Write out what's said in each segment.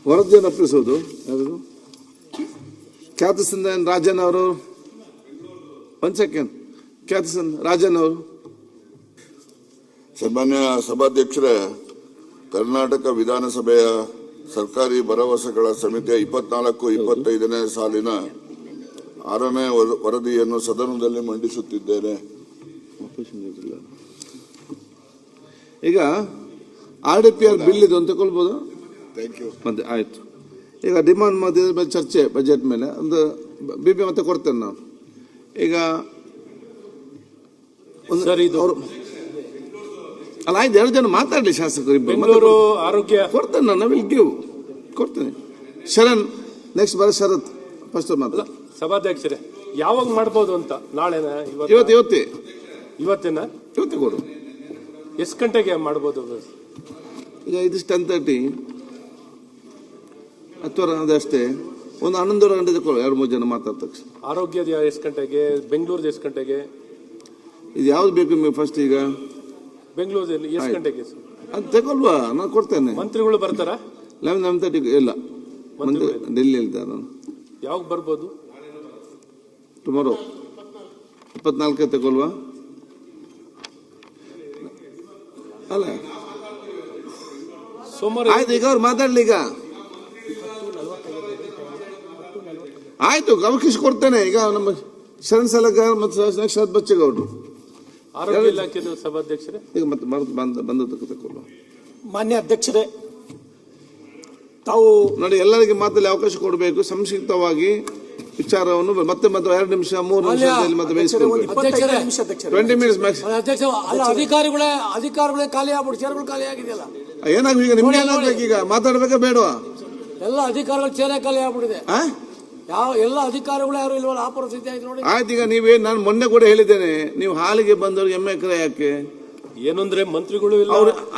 ವರದಿಯನ್ನು ಅರ್ಪಿಸೋದು ಯಾರು? ಖ್ಯಾತ ಸಂದನ್ ರಾಜನ್ ಅವರು. ಒಂದು ಸೆಕೆಂಡ್, ಖ್ಯಾತ ರಾಜನ್ ಅವರು. ಸನ್ಮಾನ್ಯ ಸಭಾಧ್ಯಕ್ಷರೇ, ಕರ್ನಾಟಕ ವಿಧಾನಸಭೆಯ ಸರ್ಕಾರಿ ಭರವಸೆಗಳ ಸಮಿತಿಯ 24-25ನೇ ಸಾಲಿನ 6ನೇ ವರದಿಯನ್ನು ಸದನದಲ್ಲಿ ಮಂಡಿಸುತ್ತಿದ್ದೇನೆ. ಈಗ RDPR ಬಿಲ್ ಇದು ಅಂತ ತಗೊಳ್ಬೋದು. ಮತ್ತೆ ಆಯ್ತು. ಈಗ ಡಿಮಾಂಡ್ ಮಧ್ಯೆ ಚರ್ಚೆ ಬಜೆಟ್ ಮೇಲೆ ಒಂದು BP ಮತ್ತೆ ಕೊಡ್ತೇನೆ ನಾನು. ಈಗ ಅವರು ಅಲ್ಲ, ಆಯ್ತು, 2 ಜನ ಮಾತಾಡಲಿ ಶಾಸಕರು. ಬೆಂಗಳೂರು ಆರೋಗ್ಯ ಕೊಡ್ತೇನೆ ನಾನು, ವಿಲ್ ಗಿವ್ ಕೊಡ್ತೇನೆ. ಶರಣ್ ನೆಕ್ಸ್ಟ್ ಬರ ಶರತ್ ಫಸ್ಟ್ ಮಾತಾಡ. ಸಭಾಧ್ಯಕ್ಷರೇ, ಯಾವಾಗ ಮಾಡ್ಬೋದು ಅಂತ? ನಾಳೆನ? ಇವತ್ತೇ ಕೊಡು. ಎಷ್ಟು ಗಂಟೆಗೆ ಮಾಡ್ಬೋದು? ಈಗ ಇದಿಷ್ಟು 10:30 ಅಥವಾ ಅದಷ್ಟೇ. ಒಂದು 11:30 ಗಂಟೆ ತಗೊಳ್ಳಿ, 2-3 ಜನ ಮಾತಾಡ ತಕ್ಷಣ. ಆರೋಗ್ಯದ ಎಷ್ಟು ಗಂಟೆಗೆ? ಬೆಂಗಳೂರ್ದು ಎಷ್ಟು ಗಂಟೆಗೆ? ಇದು ಯಾವ್ದು ಬೇಕು ನಿಮಗೆ ಫಸ್ಟ್? ಈಗ ಬೆಂಗಳೂರಲ್ಲಿ ಎಷ್ಟು ಗಂಟೆಗೆ? ಅದು ತಗೊಳ್ವಾ, ನಾನು ಕೊಡ್ತೇನೆ. ಮಂತ್ರಿಗಳು ಬರ್ತಾರ? 11:30 ಇಲ್ಲ, ಡೆಲ್ಲಿ ಇದ್ದಾರೆ. ನಾನು ಯಾವಾಗ ಬರ್ಬೋದು? ಟುಮಾರೋ 24 ತಗೊಳ್ವಾ? ಅಲ್ಲ ಸೋಮವಾರ ಆಯ್ತು. ಈಗ ಅವ್ರು ಮಾತಾಡ್ಲಿ. ಈಗ ಆಯ್ತು, ಅವಕಾಶ ಕೊಡ್ತೇನೆ. ಈಗ ನಮ್ಮ ಶರಣ್ ಸಲಗಾರ್ ಮತ್ತು ಶರತ್ ಬಚ್ಚೇಗೌಡರು ಆರೋಗ್ಯ ಇಲಾಖೆ ಸಭಾಧ್ಯಕ್ಷರೇ. ಈಗ ಮತ್ತೆ ಬಂದ ತಗೊಳ್ಳುವ. ಮಾನ್ಯ ಅಧ್ಯಕ್ಷರೇ, ತಾವು ನೋಡಿ, ಎಲ್ಲರಿಗೆ ಮಾತಲ್ಲಿ ಅವಕಾಶ ಕೊಡಬೇಕು. ಸಂಕ್ಷಿಪ್ತವಾಗಿ ವಿಚಾರವನ್ನು ಮತ್ತೆ 2 ನಿಮಿಷ 3 ನಿಮಿಷದಲ್ಲಿ ಮತ್ತೆ ಬೇಯಿಸ್ಕೊಳ್ಬೇಕು. 20 ಮಿನಿಟ್ಸ್ ಮ್ಯಾಕ್ಸ್. ಅಧಿಕಾರಿಗಳೇ ಖಾಲಿ ಆಗ್ಬಿಟ್ಟು ಚೇರ್ಗಳು ಖಾಲಿ ಆಗಿದೆಯಲ್ಲ, ಏನಾಗ ಈಗ ನಿಮ್ಗೆ ಏನಾಗ್ಬೇಕು? ಈಗ ಮಾತಾಡ್ಬೇಕಾ ಬೇಡವಾ? ಎಲ್ಲ ಅಧಿಕಾರಿಗಳು ಚೇರೆ ಖಾಲಿ ಆಗ್ಬಿಟ್ಟಿದೆ. ಎಲ್ಲ ಅಧಿಕಾರಿಗಳು ಯಾರು ಇಲ್ವಲ್ಲ, ಆ ಪರಿಸ್ಥಿತಿ ಆಯ್ತು ನೋಡಿ. ಆಯ್ತು. ಈಗ ನಾನು ಮೊನ್ನೆ ಕೂಡ ಹೇಳಿದ್ದೇನೆ, ನೀವು ಹಾಲಿಗೆ ಬಂದವ್ರಿಗೆ ಎಮ್ಮೆ ಯಾಕೆ ಏನಂದ್ರೆ ಮಂತ್ರಿಗಳು ಇಲ್ಲ.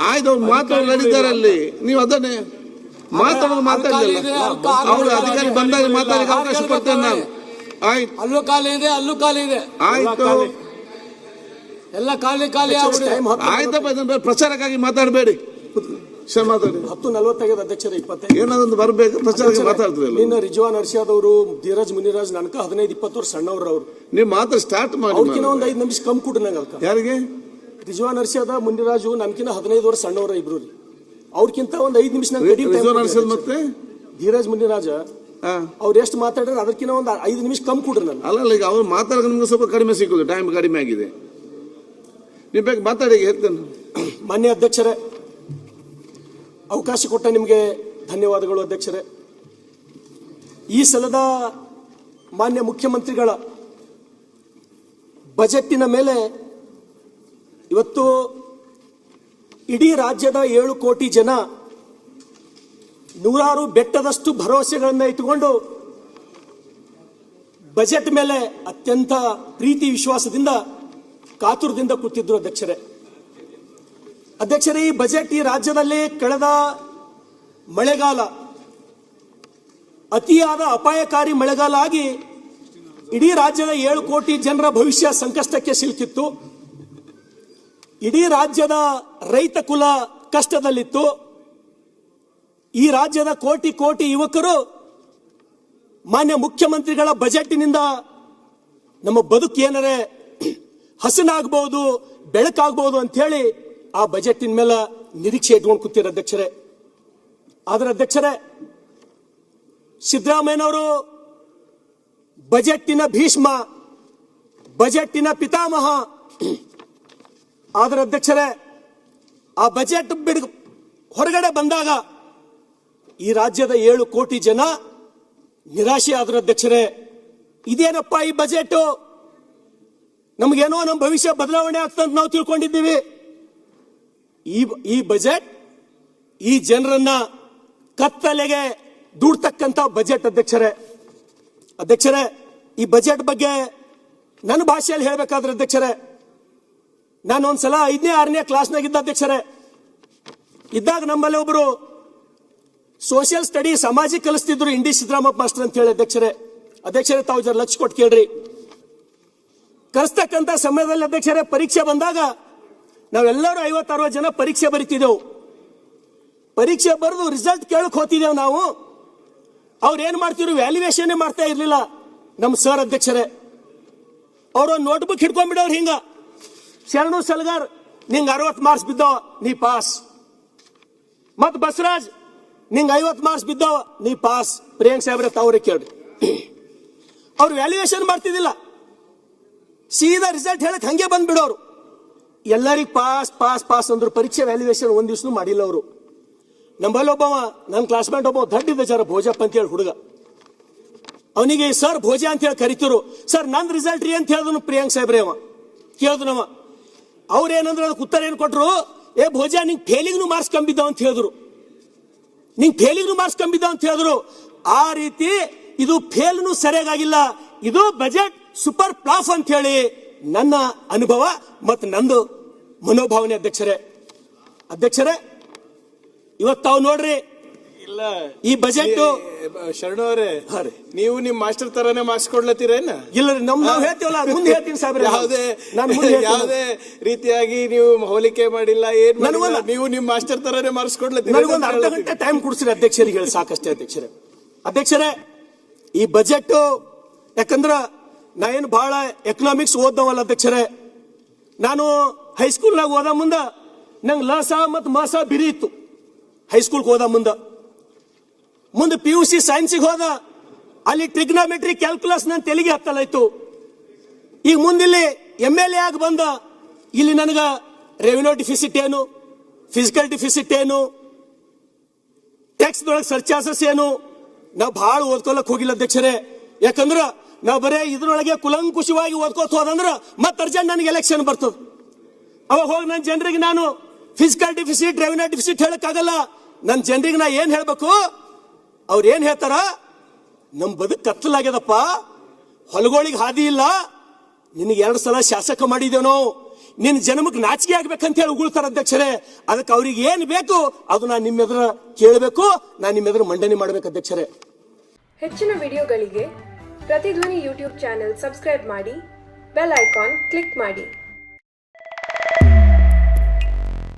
ಆಯ್ತು, ಅವ್ರು ಮಾತಾಡೋದು ನಡೀತಾರೆ ಅಲ್ಲಿ. ನೀವು ಅದನ್ನೇ ಮಾತಾಡಲಿಲ್ಲ. ಅವ್ರು ಅಧಿಕಾರಿ ಬಂದಾಗ ಮಾತಾಡಲಿಕ್ಕೆ ಅವಕಾಶ ಕೊಡ್ತೇನೆ ನಾನು. ಆಯ್ತು, ಅಲ್ಲೂ ಖಾಲಿ ಇದೆ, ಅಲ್ಲೂ ಖಾಲಿ ಇದೆ. ಆಯ್ತು, ಎಲ್ಲ ಖಾಲಿ ಆಯ್ತಪ್ಪ. ಪ್ರಚಾರಕ್ಕಾಗಿ ಮಾತಾಡಬೇಡಿ, ಮಾತಾಡಿ. 10:40 ಅಧ್ಯಕ್ಷರೇ, 25 ಏನಾದೊಂದು ಬರ್ಬೇಕು. ಪ್ರಚಾರಕ್ಕೆ ಮಾತಾಡ್ತಾರೆ. ನಿನ್ನ ರಿಜ್ವಾನ್ ಅರ್ಷಾದ್ ಅವರು, ಧೀರಜ್ ಮುನಿರಾಜ್ ನನಕ 15-20 ವರ್ಷ ಸಣ್ಣವ್ರು. ಅವ್ರು ನೀವು ಮಾತ್ರ ಸ್ಟಾರ್ಟ್ ಮಾಡಿ. ಅವ್ರಕಿನ ಒಂದು 5 ನಿಮಿಷ ಕಮ್ಮಿ ಕೊಡ್ರಿ ನಂಗೆ. ಯಾರಿಗೆ? ರಿಜ್ವಾನ್ ಅರ್ಷಾದ್ ಮುನಿರಾಜು ನನ್ಕಿನ 15 ವರ್ಷ ಸಣ್ಣವ್ರ ಇಬ್ರು. ಅವ್ರಕ್ಕಿಂತ ಒಂದು 5 ನಿಮಿಷ ಮತ್ತೆ ಧೀರಜ್ ಮುನಿರಾಜ ಅವ್ರು ಎಷ್ಟು ಮಾತಾಡ್ರೆ ಅದಕ್ಕಿಂತ ಒಂದು 5 ನಿಮಿಷ ಕಮ್ಮಿ ಕೊಡ್ರಿ ನಾನು. ಅಲ್ಲ, ಈಗ ಅವ್ರು ಮಾತಾಡೋಕೆ ನಿಮ್ಗೆ ಸ್ವಲ್ಪ ಕಡಿಮೆ ಸಿಗೋದು, ಟೈಮ್ ಕಡಿಮೆ ಆಗಿದೆ. ನೀವು ಬೇಕು ಮಾತಾಡಿ, ಹೇಳ್ತೇನೆ. ಮಾನ್ಯ ಅಧ್ಯಕ್ಷರೇ, ಅವಕಾಶ ಕೊಟ್ಟ ನಿಮಗೆ ಧನ್ಯವಾದಗಳು ಅಧ್ಯಕ್ಷರೇ. ಈ ಸಲದ ಮಾನ್ಯ ಮುಖ್ಯಮಂತ್ರಿಗಳ ಬಜೆಟ್ಟಿನ ಮೇಲೆ ಇವತ್ತು ಇಡೀ ರಾಜ್ಯದ 7 ಕೋಟಿ ಜನ ನೂರಾರು ಬೆಟ್ಟದಷ್ಟು ಭರವಸೆಗಳನ್ನ ಇಟ್ಟುಕೊಂಡು ಬಜೆಟ್ ಮೇಲೆ ಅತ್ಯಂತ ಪ್ರೀತಿ ವಿಶ್ವಾಸದಿಂದ ಕಾತುರದಿಂದ ಕೂತಿದ್ರು ಅಧ್ಯಕ್ಷರೇ. ಈ ಬಜೆಟ್ ಈ ರಾಜ್ಯದಲ್ಲಿ ಕಳೆದ ಮಳೆಗಾಲ ಅತಿಯಾದ ಅಪಾಯಕಾರಿ ಮಳೆಗಾಲ ಆಗಿ ಇಡೀ ರಾಜ್ಯದ 7 ಕೋಟಿ ಜನರ ಭವಿಷ್ಯ ಸಂಕಷ್ಟಕ್ಕೆ ಸಿಲುಕಿತ್ತು. ಇಡೀ ರಾಜ್ಯದ ರೈತ ಕುಲ ಕಷ್ಟದಲ್ಲಿತ್ತು. ಈ ರಾಜ್ಯದ ಕೋಟಿ ಕೋಟಿ ಯುವಕರು ಮಾನ್ಯ ಮುಖ್ಯಮಂತ್ರಿಗಳ ಬಜೆಟ್ನಿಂದ ನಮ್ಮ ಬದುಕು ಏನರೇ ಹಸನಾಗಬಹುದು, ಬೆಳಕಾಗಬಹುದು ಅಂತ ಹೇಳಿ ಆ ಬಜೆಟಿನ ಮೇಲೆ ನಿರೀಕ್ಷೆ ಇಟ್ಕೊಂಡು ಕೂತಿರೋ ಅಧ್ಯಕ್ಷರೇ. ಆದ್ರೆ ಅಧ್ಯಕ್ಷರೇ, ಸಿದ್ದರಾಮಯ್ಯನವರು ಬಜೆಟ್ಟಿನ ಭೀಷ್ಮ, ಬಜೆಟ್ಟಿನ ಪಿತಾಮಹ. ಆದ್ರೆ ಅಧ್ಯಕ್ಷರೇ, ಆ ಬಜೆಟ್ ಹೊರಗಡೆ ಬಂದಾಗ ಈ ರಾಜ್ಯದ 7 ಕೋಟಿ ಜನ ನಿರಾಶೆ ಆದ್ರ ಅಧ್ಯಕ್ಷರೇ. ಇದೇನಪ್ಪ ಈ ಬಜೆಟ್, ನಮಗೇನೋ ನಮ್ಮ ಭವಿಷ್ಯ ಬದಲಾವಣೆ ಆಗ್ತಂತ ನಾವು ತಿಳ್ಕೊಂಡಿದ್ದೀವಿ. ಈ ಬಜೆಟ್ ಈ ಜನರನ್ನ ಕತ್ತಲೆಗೆ ದೂಡ್ತಕ್ಕಂತ ಬಜೆಟ್ ಅಧ್ಯಕ್ಷರೇ. ಈ ಬಜೆಟ್ ಬಗ್ಗೆ ನನ್ನ ಭಾಷೆಯಲ್ಲಿ ಹೇಳಬೇಕಾದ್ರೆ ಅಧ್ಯಕ್ಷರೇ, ನಾನು ಒಂದ್ಸಲ 5ನೇ 6ನೇ ಕ್ಲಾಸ್ನಾಗಿದ್ದ ಅಧ್ಯಕ್ಷರೇ. ಇದ್ದಾಗ ನಮ್ಮಲ್ಲಿ ಒಬ್ಬರು ಸೋಷಿಯಲ್ ಸ್ಟಡಿ ಸಮಾಜ ಕಲಿಸ್ತಿದ್ರು, ಇಂಡಿ ಸಿದ್ದರಾಮಪ್ಪ ಮಾಸ್ಟರ್ ಅಂತ ಹೇಳಿ ಅಧ್ಯಕ್ಷರೇ ತಾವು ಜರ ಲಕ್ಷ ಕೊಟ್ಟು ಕೇಳ್ರಿ. ಕಲಿಸ್ತಕ್ಕಂಥ ಸಮಯದಲ್ಲಿ ಅಧ್ಯಕ್ಷರೇ ಪರೀಕ್ಷೆ ಬಂದಾಗ ನಾವೆಲ್ಲರೂ 50-60 ಜನ ಪರೀಕ್ಷೆ ಬರಿತಿದ್ದೆವು. ಪರೀಕ್ಷೆ ಬರೆದು ರಿಸಲ್ಟ್ ಕೇಳಕ್ ಹೋಗ್ತಿದ್ದೇವೆ ನಾವು. ಅವ್ರು ಏನ್ ಮಾಡ್ತಿದ್ರು, ವ್ಯಾಲ್ಯೂಯೇಷನ್ ಮಾಡ್ತಾ ಇರ್ಲಿಲ್ಲ ನಮ್ಮ ಸರ್ ಅಧ್ಯಕ್ಷರೇ. ಅವ್ರ ನೋಟ್ಬುಕ್ ಹಿಡ್ಕೊಂಡ್ಬಿಡವ್ರು ಹಿಂಗ, ಶರಣು ಸಲ್ಗಾರ್ ನಿಂಗೆ 60 ಮಾರ್ಕ್ಸ್ ಬಿದ್ದವ ನೀ ಪಾಸ್, ಮತ್ ಬಸವರಾಜ್ ನಿಂಗೆ 50 ಮಾರ್ಕ್ಸ್ ಬಿದ್ದವ ನೀ ಪಾಸ್. ಪ್ರಿಯಾಂಕ್ ಸಾಹೇಬ್ರೆ ತಾವ್ರಿಗೆ ಕೇಳ್ರಿ. ಅವ್ರು ವ್ಯಾಲ್ಯೂಯೇಷನ್ ಮಾಡ್ತಿದ್ದಿಲ್ಲ, ಸೀದಾ ರಿಸಲ್ಟ್ ಹೇಳಕ್ ಹಂಗೆ ಬಂದ್ಬಿಡೋರು. ಎಲ್ಲರಿಗೂ ಪಾಸ್ ಪಾಸ್ ಪಾಸ್ ಅಂದ್ರು, ಪರೀಕ್ಷೆ ವ್ಯಾಲ್ಯೂಯೇಷನ್ ಒಂದ್ ದಿವ್ಸನೂ ಮಾಡಿಲ್ಲ ಅವರು. ನಮ್ಮಲ್ಲಿ ಒಬ್ಬವ ನನ್ನ ಕ್ಲಾಸ್ಮೇಟ್ ಒಬ್ಬ ದಡ್ಡಿದ್ದ ಜರ ಭೋಜಪ್ಪ ಅಂತ ಹೇಳಿ ಹುಡುಗ, ಅವನಿಗೆ ಸರ್ ಭೋಜ ಅಂತ ಹೇಳಿ ಕರಿತಿರು. ಸರ್ ನಂದ್ ರಿಸಲ್ಟ್ ರೀ ಅಂತ ಹೇಳಿದ್ರು ಪ್ರಿಯಾಂಕ್ ಸಾಹೇಬ್ರೆ. ಅವ ಕೇಳಿದ್ನವ, ಅವ್ರೇನಂದ್ರೆ ಅದಕ್ಕೆ ಉತ್ತರ ಏನ್ ಕೊಟ್ರು, ಏ ಭೋಜ ನಿಂಗೆ ಫೇಲಿಂಗ್ನು ಮಾರ್ಕ್ಸ್ ಕಂಬಿದ್ದಾವ ಅಂತ ಹೇಳಿದ್ರು, ನಿಂಗೆ ಫೇಲಿಂಗ್ನು ಮಾರ್ಕ್ಸ್ ಕಂಬಿದ್ದಾವ ಅಂತ ಹೇಳಿದ್ರು. ಆ ರೀತಿ ಇದು ಫೇಲ್ನು ಸರಿಯಾಗಿಲ್ಲ, ಇದು ಬಜೆಟ್ ಸೂಪರ್ ಪ್ಲಾಫ್ ಅಂತ ಹೇಳಿ ನನ್ನ ಅನುಭವ ಮತ್ತು ನಂದು ಮನೋಭಾವನೆ. ಅಧ್ಯಕ್ಷರೇ ಇವತ್ತು ತಾವು ನೋಡ್ರಿ, ಇಲ್ಲ ಈ ಬಜೆಟ್ ಶರಣು ಅವರೇ, ನೀವು ನಿಮ್ ಮಾಸ್ಟರ್ ತರಾನೇ ಮಾರ್ಕ್ಸ್ ಕೊಡ್ಲತ್ತೀರೇನ? ಇಲ್ಲ ನಾವು ಹೇಳ್ತೀವಲ್ಲ, ಮುಂದೆ ಹೇಳ್ತೀನಿ ಸಾಹೇಬ್ರೆ. ಯಾವುದೇ ರೀತಿಯಾಗಿ ನೀವು ಹೋಲಿಕೆ ಮಾಡಿಲ್ಲ, ಏನ್ ಮಾಡಿಲ್ಲ, ನೀವು ನಿಮ್ ಮಾಸ್ಟರ್ ತರಾನೇ ಮಾರ್ಕ್ಸ್ ಕೊಡ್ಲತ್ತೀರ. ನನಗೊಂದು ಅರ್ಧ ಗಂಟೆ ಟೈಮ್ ಕೊಡ್ಸಿರಿ ಅಧ್ಯಕ್ಷರಿಗೆ ಹೇಳಿ ಸಾಕಷ್ಟೇ. ಅಧ್ಯಕ್ಷರೇ ಈ ಬಜೆಟ್, ಯಾಕಂದ್ರ ನಾ ಏನು ಬಹಳ ಎಕನಾಮಿಕ್ಸ್ ಓದ್ದವಲ್ಲ ಅಧ್ಯಕ್ಷರೇ. ನಾನು ಹೈಸ್ಕೂಲ್ನಾಗ ಓದ ಮುಂದ ನಂಗೆ ಲಸ ಮತ್ತು ಮಸ ಬಿರಿ ಇತ್ತು. ಹೈಸ್ಕೂಲ್ಗೆ ಹೋದ ಮುಂದೆ PUC ಸೈನ್ಸಿಗೆ ಹೋದ, ಅಲ್ಲಿ ಟ್ರಿಗ್ನಾಮೆಟ್ರಿ ಕ್ಯಾಲ್ಕುಲಸ್ ನನ್ನ ತೆಲಿಗೆ ಹತ್ತಲಾಯ್ತು. ಈಗ ಮುಂದಿಲ್ಲಿ MLA ಆಗಿ ಬಂದ, ಇಲ್ಲಿ ನನಗ ರೆವಿನ್ಯೂ ಡಿಫಿಸಿಟ್ ಏನು, ಫಿಸಿಕಲ್ ಡಿಫಿಸಿಟ್ ಏನು, ಟ್ಯಾಕ್ಸ್ದೊಳಗೆ ಸರ್ಚಾರ್ಜಸ್ ಏನು, ನಾವು ಬಹಳ ಓದ್ಕೊಳಕ್ ಹೋಗಿಲ್ಲ ಅಧ್ಯಕ್ಷರೇ. ಯಾಕಂದ್ರ ನಾವು ಬರೇ ಇದ್ರೊಳಗೆ ಕುಲಂಕುಷವಾಗಿ ಓದ್ಕೋತ ಹೋದಂದ್ರ ಮತ್ತೆ ಅರ್ಜೆಂಟ್ ನನಗೆ ಎಲೆಕ್ಷನ್ ಬರ್ತದ. ಅವಾಗ ಹೋಗಿ ನನ್ನ ಜನರಿಗೆ ನಾನು ಫಿಸಿಕಲ್ ಡಿಫಿಸಿಟ್, ರೆವಿನ್ಯೂ ಡಿಫಿಸಿಟ್ ಹೇಳಕ್ಕಾಗಲ್ಲ. ನನ್ನ ಜನರಿಗೆ ನಾ ಏನ್ ಹೇಳ್ಬೇಕು, ಅವ್ರು ಏನ್ ಹೇಳ್ತಾರ, ನಮ್ ಬದುಕು ಕತ್ತಲಾಗ್ಯದಪ್ಪ, ಹೊಲಗಳಿಗೆ ಹಾದಿ ಇಲ್ಲ, ನಿನಗೆ 2 ಸಲ ಶಾಸಕ ಮಾಡಿದೇನೋ, ನಿನ್ನ ಜನ್ಮಕ್ಕೆ ನಾಚಿಕೆ ಆಗ್ಬೇಕಂತ ಹೇಳಿ ಉಗುಳ್ತಾರ ಅಧ್ಯಕ್ಷರೇ. ಅದಕ್ಕೆ ಅವ್ರಿಗೆ ಏನ್ ಬೇಕು ಅದು ನಾನು ನಿಮ್ಮ ಎದುರು ಕೇಳಬೇಕು, ನಾನು ನಿಮ್ಮ ಎದುರು ಮಂಡನೆ ಮಾಡ್ಬೇಕು ಅಧ್ಯಕ್ಷರೇ. ಹೆಚ್ಚಿನ ವಿಡಿಯೋಗಳಿಗೆ ಪ್ರತಿಧ್ವನಿ ಯೂಟ್ಯೂಬ್ ಚಾನೆಲ್ ಸಬ್ಸ್ಕ್ರೈಬ್ ಮಾಡಿ, ಬೆಲ್ ಐಕಾನ್ ಕ್ಲಿಕ್ ಮಾಡಿ.